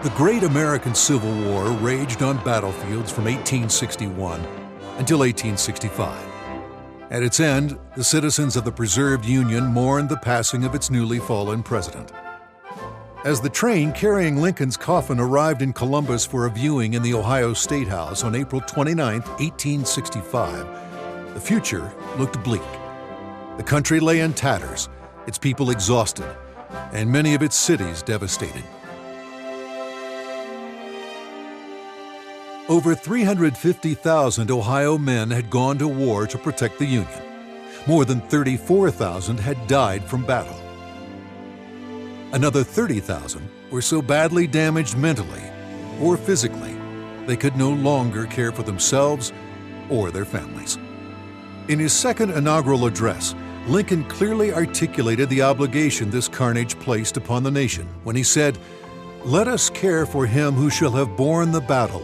The Great American Civil War raged on battlefields from 1861 until 1865. At its end, the citizens of the preserved Union mourned the passing of its newly fallen president. As the train carrying Lincoln's coffin arrived in Columbus for a viewing in the Ohio State House on April 29, 1865, the future looked bleak. The country lay in tatters, its people exhausted, and many of its cities devastated. Over 350,000 Ohio men had gone to war to protect the Union. More than 34,000 had died from battle. Another 30,000 were so badly damaged mentally or physically they could no longer care for themselves or their families. In his second inaugural address, Lincoln clearly articulated the obligation this carnage placed upon the nation when he said, "Let us care for him who shall have borne the battle,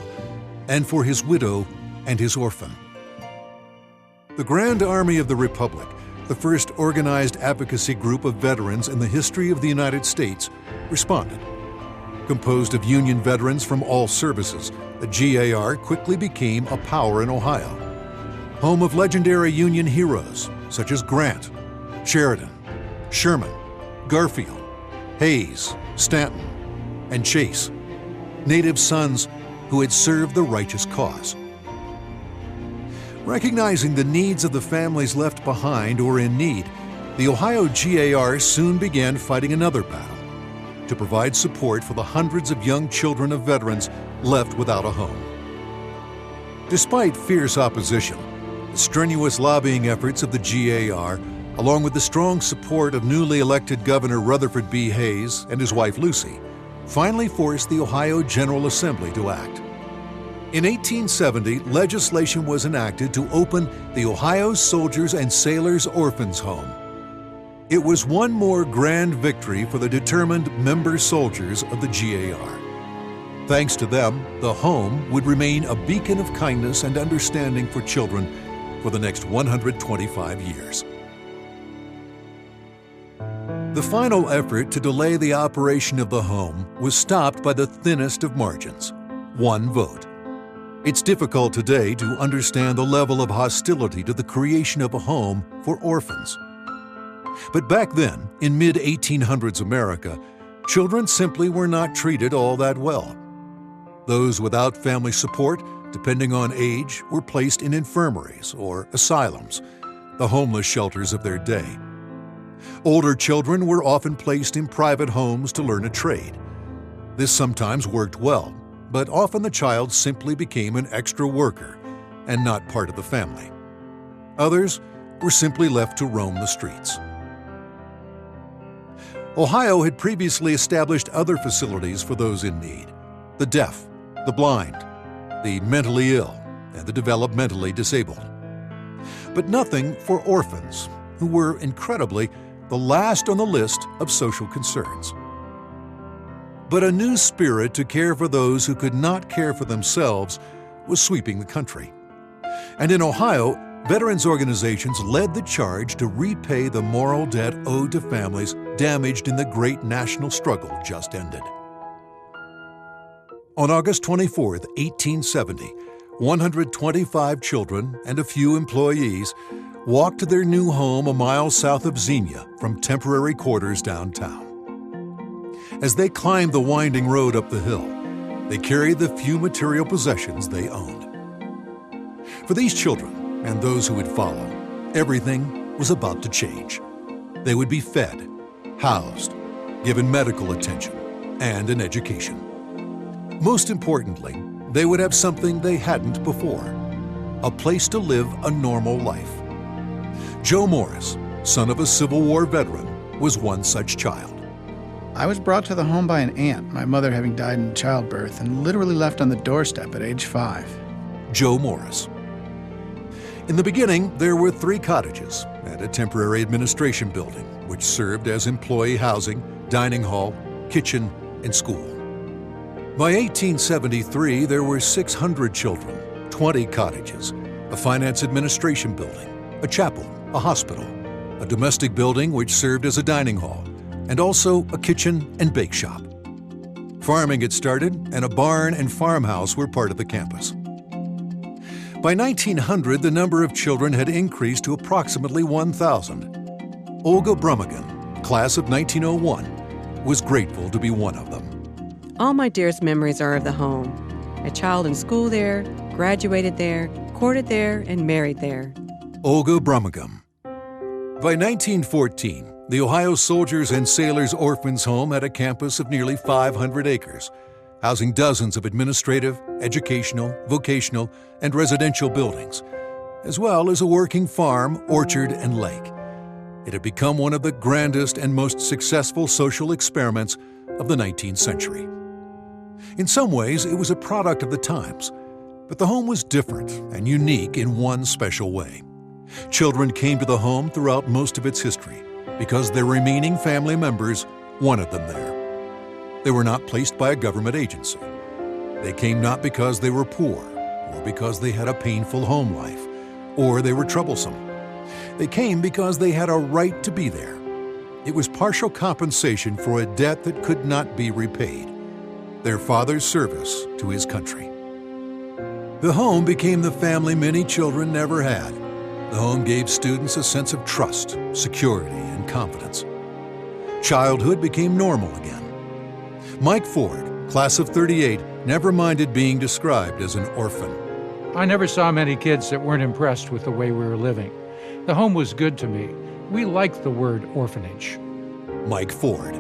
and for his widow and his orphan." The Grand Army of the Republic, the first organized advocacy group of veterans in the history of the United States, responded. Composed of Union veterans from all services, the GAR quickly became a power in Ohio. Home of legendary Union heroes such as Grant, Sheridan, Sherman, Garfield, Hayes, Stanton, and Chase, native sons who had served the righteous cause. Recognizing the needs of the families left behind or in need, the Ohio GAR soon began fighting another battle to provide support for the hundreds of young children of veterans left without a home. Despite fierce opposition, the strenuous lobbying efforts of the GAR, along with the strong support of newly elected Governor Rutherford B. Hayes and his wife Lucy, finally forced the Ohio General Assembly to act. In 1870, legislation was enacted to open the Ohio Soldiers and Sailors Orphans Home. It was one more grand victory for the determined member soldiers of the GAR. Thanks to them, the home would remain a beacon of kindness and understanding for children for the next 125 years. The final effort to delay the operation of the home was stopped by the thinnest of margins, one vote. It's difficult today to understand the level of hostility to the creation of a home for orphans. But back then, in mid-1800s America, children simply were not treated all that well. Those without family support, depending on age, were placed in infirmaries or asylums, the homeless shelters of their day. Older children were often placed in private homes to learn a trade. This sometimes worked well, but often the child simply became an extra worker and not part of the family. Others were simply left to roam the streets. Ohio had previously established other facilities for those in need: the deaf, the blind, the mentally ill, and the developmentally disabled. But nothing for orphans, who were, incredibly, the last on the list of social concerns. But a new spirit to care for those who could not care for themselves was sweeping the country. And in Ohio, veterans organizations led the charge to repay the moral debt owed to families damaged in the great national struggle just ended. On August 24, 1870, 125 children and a few employees walked to their new home a mile south of Xenia from temporary quarters downtown. As they climbed the winding road up the hill, they carried the few material possessions they owned. For these children and those who would follow, everything was about to change. They would be fed, housed, given medical attention, and an education. Most importantly, they would have something they hadn't before: a place to live a normal life. Joe Morris, son of a Civil War veteran, was one such child. I was brought to the home by an aunt, my mother having died in childbirth, and literally left on the doorstep at age 5. Joe Morris. In the beginning, there were 3 cottages and a temporary administration building, which served as employee housing, dining hall, kitchen, and school. By 1873, there were 600 children, 20 cottages, a finance administration building, a chapel, a hospital, a domestic building which served as a dining hall, and also a kitchen and bake shop. Farming had started, and a barn and farmhouse were part of the campus. By 1900, the number of children had increased to approximately 1,000. Olga Brummagem, class of 1901, was grateful to be one of them. All my dearest memories are of the home. A child in school there, graduated there, courted there, and married there. Olga Brummagem. By 1914, the Ohio Soldiers and Sailors Orphans Home had a campus of nearly 500 acres, housing dozens of administrative, educational, vocational, and residential buildings, as well as a working farm, orchard, and lake. It had become one of the grandest and most successful social experiments of the 19th century. In some ways, it was a product of the times, but the home was different and unique in one special way. Children came to the home throughout most of its history because their remaining family members wanted them there. They were not placed by a government agency. They came not because they were poor, or because they had a painful home life, or they were troublesome. They came because they had a right to be there. It was partial compensation for a debt that could not be repaid, their father's service to his country. The home became the family many children never had. The home gave students a sense of trust, security, and confidence. Childhood became normal again. Mike Ford, class of 38, never minded being described as an orphan. I never saw many kids that weren't impressed with the way we were living. The home was good to me. We liked the word orphanage. Mike Ford.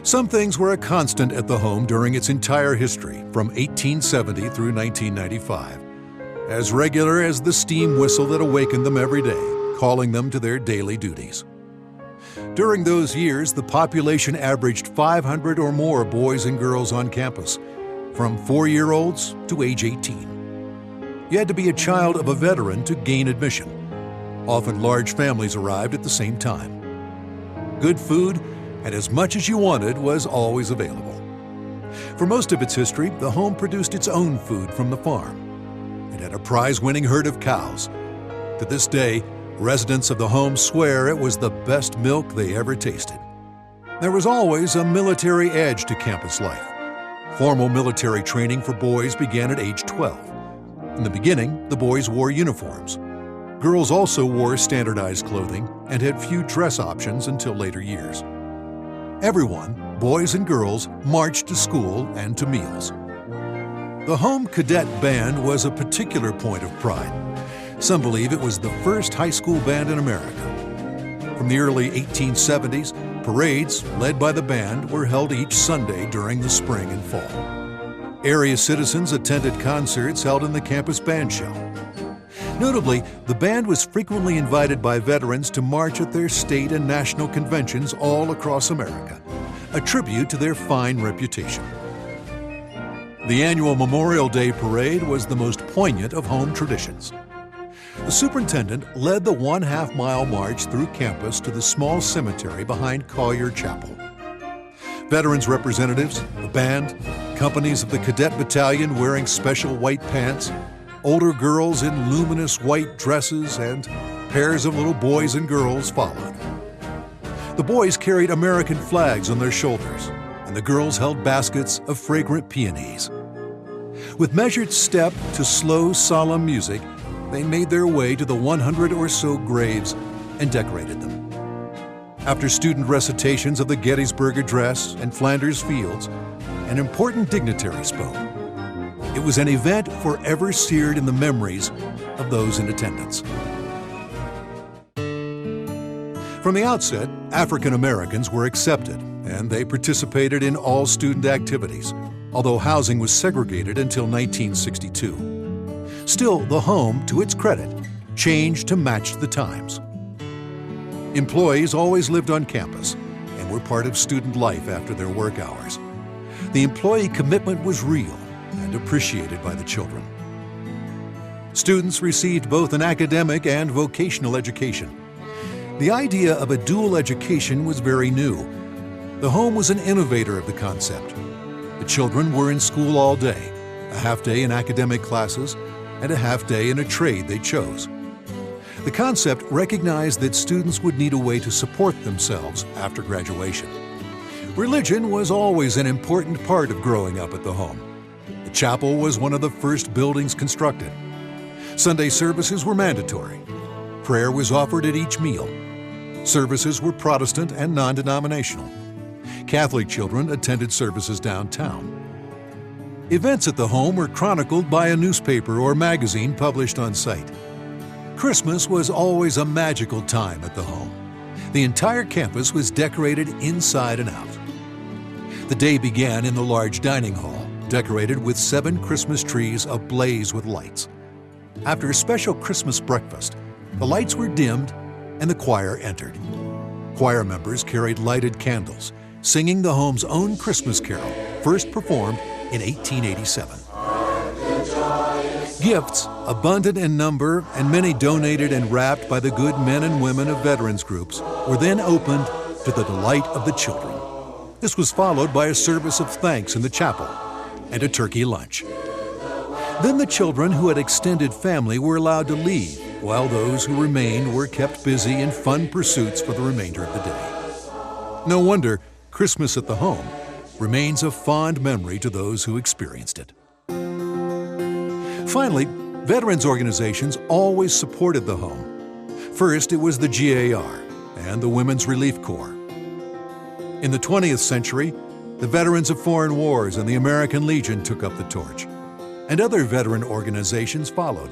Some things were a constant at the home during its entire history, from 1870 through 1995. As regular as the steam whistle that awakened them every day, calling them to their daily duties. During those years, the population averaged 500 or more boys and girls on campus, from 4-year-olds to age 18. You had to be a child of a veteran to gain admission. Often large families arrived at the same time. Good food and as much as you wanted was always available. For most of its history, the home produced its own food from the farm. It had a prize-winning herd of cows. To this day, residents of the home swear it was the best milk they ever tasted. There was always a military edge to campus life. Formal military training for boys began at age 12. In the beginning, the boys wore uniforms. Girls also wore standardized clothing and had few dress options until later years. Everyone, boys and girls, marched to school and to meals. The Home Cadet Band was a particular point of pride. Some believe it was the first high school band in America. From the early 1870s, parades, led by the band, were held each Sunday during the spring and fall. Area citizens attended concerts held in the campus band shell. Notably, the band was frequently invited by veterans to march at their state and national conventions all across America, a tribute to their fine reputation. The annual Memorial Day Parade was the most poignant of home traditions. The superintendent led the 1/2-mile march through campus to the small cemetery behind Collier Chapel. Veterans representatives, the band, companies of the cadet battalion wearing special white pants, older girls in luminous white dresses, and pairs of little boys and girls followed. The boys carried American flags on their shoulders, and the girls held baskets of fragrant peonies. With measured step to slow, solemn music, they made their way to the 100 or so graves and decorated them. After student recitations of the Gettysburg Address and Flanders Fields, an important dignitary spoke. It was an event forever seared in the memories of those in attendance. From the outset, African Americans were accepted, and they participated in all student activities, although housing was segregated until 1962. Still, the home, to its credit, changed to match the times. Employees always lived on campus and were part of student life after their work hours. The employee commitment was real and appreciated by the children. Students received both an academic and vocational education. The idea of a dual education was very new. The home was an innovator of the concept. The children were in school all day, a half day in academic classes, and a half day in a trade they chose. The concept recognized that students would need a way to support themselves after graduation. Religion was always an important part of growing up at the home. The chapel was one of the first buildings constructed. Sunday services were mandatory. Prayer was offered at each meal. Services were Protestant and non-denominational. Catholic children attended services downtown. Events at the home were chronicled by a newspaper or magazine published on site. Christmas was always a magical time at the home. The entire campus was decorated inside and out. The day began in the large dining hall, decorated with 7 Christmas trees ablaze with lights. After a special Christmas breakfast, the lights were dimmed and the choir entered. Choir members carried lighted candles, singing the home's own Christmas carol, first performed in 1887. Gifts, abundant in number and many donated and wrapped by the good men and women of veterans groups, were then opened to the delight of the children. This was followed by a service of thanks in the chapel and a turkey lunch. Then the children who had extended family were allowed to leave, while those who remained were kept busy in fun pursuits for the remainder of the day. No wonder Christmas at the home remains a fond memory to those who experienced it. Finally, veterans organizations always supported the home. First, it was the GAR and the Women's Relief Corps. In the 20th century, the Veterans of Foreign Wars and the American Legion took up the torch, and other veteran organizations followed.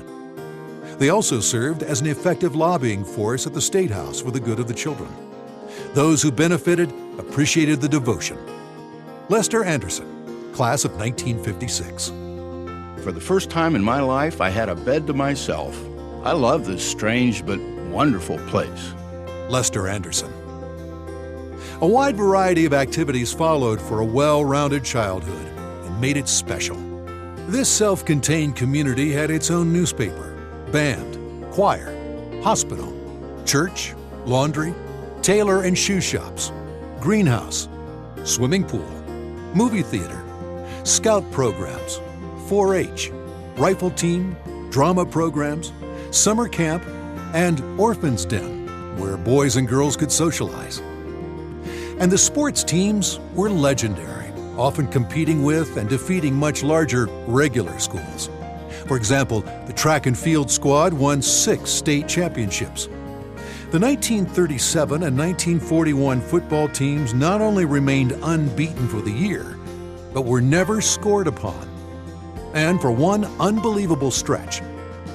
They also served as an effective lobbying force at the State House for the good of the children. Those who benefited appreciated the devotion. Lester Anderson, class of 1956. For the first time in my life, I had a bed to myself. I love this strange but wonderful place. Lester Anderson. A wide variety of activities followed for a well-rounded childhood and made it special. This self-contained community had its own newspaper, band, choir, hospital, church, laundry, tailor and shoe shops, greenhouse, swimming pool, movie theater, scout programs, 4-H, rifle team, drama programs, summer camp, and Orphans Den, where boys and girls could socialize. And the sports teams were legendary, often competing with and defeating much larger regular schools. For example, the track and field squad won 6 state championships. The 1937 and 1941 football teams not only remained unbeaten for the year, but were never scored upon. And for one unbelievable stretch,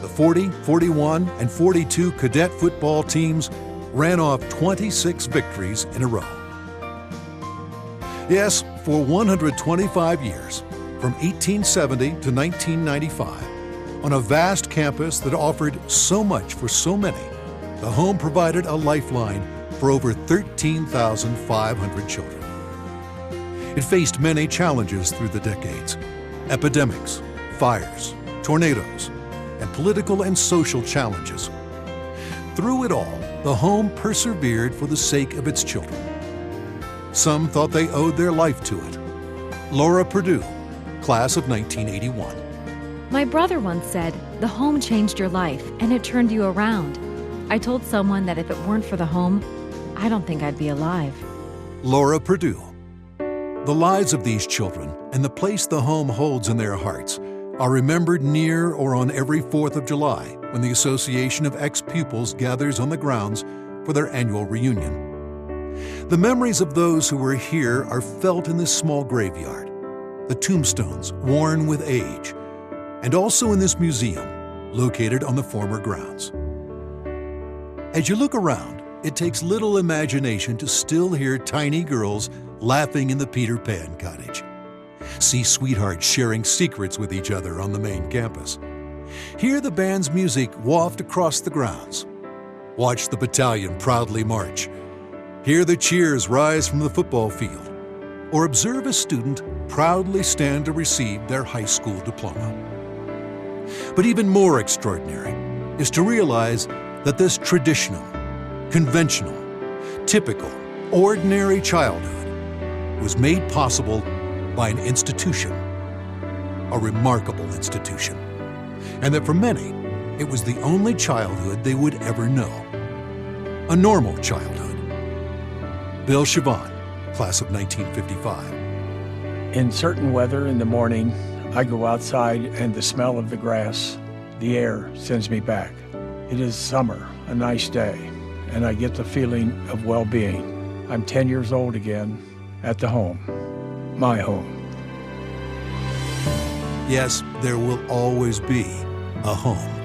the 40, 41, and 42 cadet football teams ran off 26 victories in a row. Yes, for 125 years, from 1870 to 1995, on a vast campus that offered so much for so many, the home provided a lifeline for over 13,500 children. It faced many challenges through the decades: epidemics, fires, tornadoes, and political and social challenges. Through it all, the home persevered for the sake of its children. Some thought they owed their life to it. Laura Perdue, class of 1981. My brother once said, "The home changed your life, and it turned you around." I told someone that if it weren't for the home, I don't think I'd be alive. Laura Perdue. The lives of these children and the place the home holds in their hearts are remembered near or on every 4th of July when the Association of Expupils gathers on the grounds for their annual reunion. The memories of those who were here are felt in this small graveyard, the tombstones worn with age, and also in this museum located on the former grounds. As you look around, it takes little imagination to still hear tiny girls laughing in the Peter Pan cottage. See sweethearts sharing secrets with each other on the main campus. Hear the band's music waft across the grounds. Watch the battalion proudly march. Hear the cheers rise from the football field. Or observe a student proudly stand to receive their high school diploma. But even more extraordinary is to realize that this traditional, conventional, typical, ordinary childhood was made possible by an institution, a remarkable institution, and that for many, it was the only childhood they would ever know, a normal childhood. Bill Siobhan, class of 1955. In certain weather in the morning, I go outside and the smell of the grass, the air sends me back. It is summer, a nice day, and I get the feeling of well-being. I'm 10 years old again, at the home, my home. Yes, there will always be a home.